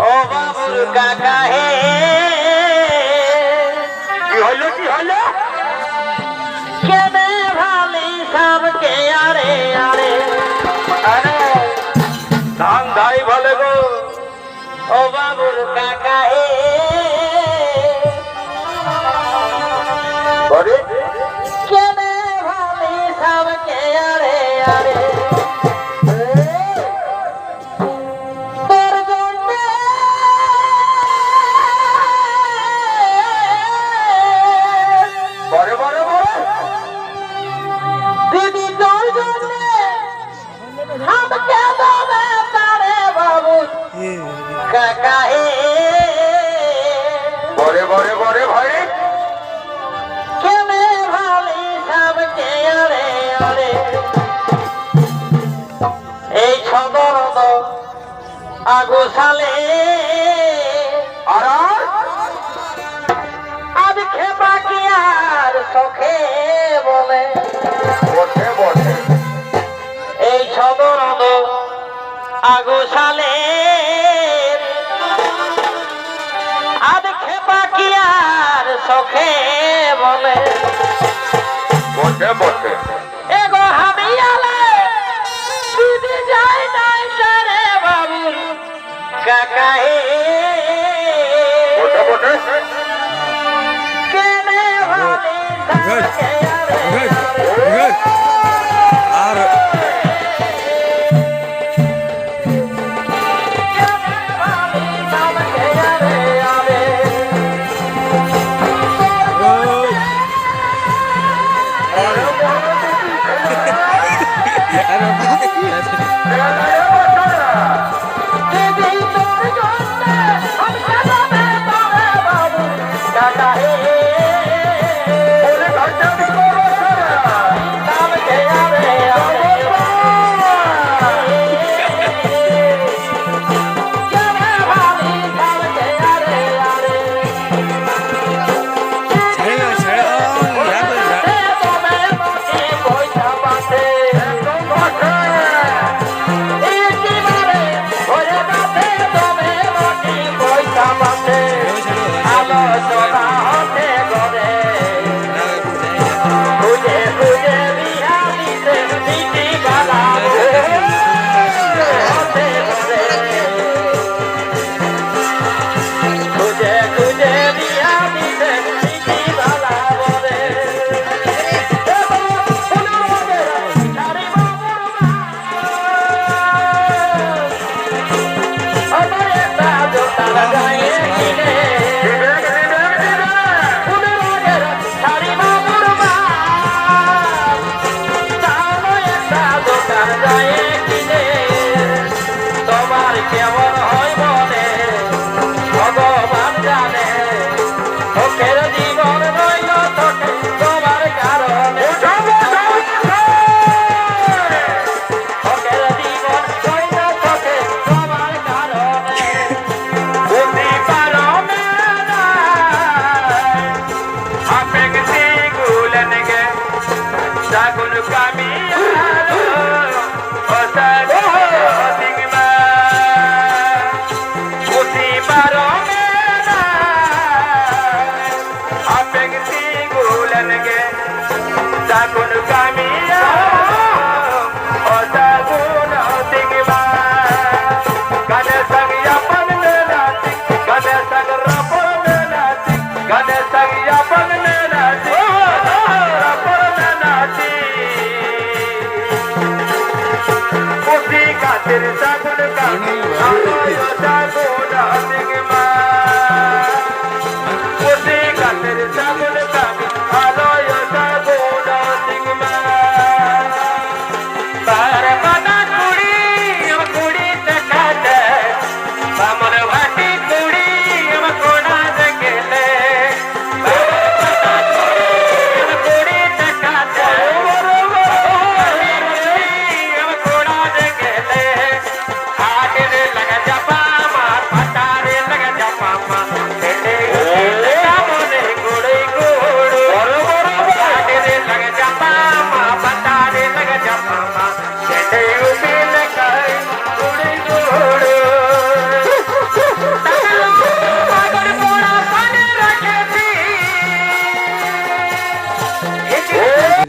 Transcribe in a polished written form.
ও বাবুর কাকা হে কি হলো কেনে ভালি সামকে আরে আরে আরে ধান ধাই ভালো গো ও বাবুর কাকা হে বরে কেনে ভালি সামকে আরে আরে তোর জন্যে বরে বরে বরে দিদি তোর জন্যে আমাকে দেবে তারে বাবুর কাকা হে বরে বরে বরে ভাই কেনে ভালি সামকে আরে আরে এই সদর আগু সালে আর আজ খেপা কি আর চোখে বলে বসে বসে এই সদর আগু সালে আজ খেপা কি আর চোখে বলে বসে বসে এগো আমি আলে দিদি যাই নাই তারে বাবুর কাকা হে বসে বসে কেনে ভালি সামকে আরে আরে আর কেনে ভালি সামকে আরে আরে দিদি তোর জন্যে আমি সাজাবে তারে বাবুর কাকা হে বলে ঘন্টা দিবো সামকে আরে আরে কেনে ভালি সামকে আরে আরে ছেড়ে তবে মনে পয়সা পাতে একেবারে ভরে যাবে তবে মনে পয়সা পাতে আলোচনা হতে গড়ে খুঁজে খুঁজে বিহা দিতে দিদি বানাবো হতে গড়ে খুঁজে খুঁজে বিহা দিতে দিদি বানাবো রে তোমার কেমন হয় বলে ভগবান জানে চোখের জীবন রইল তোকে তোমার কারণে চোখের জীবন রইল তোকে তোমার কারণে বুঝি পারো না আপেক্ষি গুলেন গে সাগুন কামিয়া ওসাগো দিগমা বুঝি পারো না আপেক্ষি গুলেন গে সাগুন কামিয়া ওসাগুন দিগমা গানে সঙ্গিয়া পন নাচি গানে সঙ্গ রপন নাচি গানে সঙ্গিয়া পন নাচি রপন নাচি পুতি কাতের সাগুন কামি আলো সাগুন দিগমা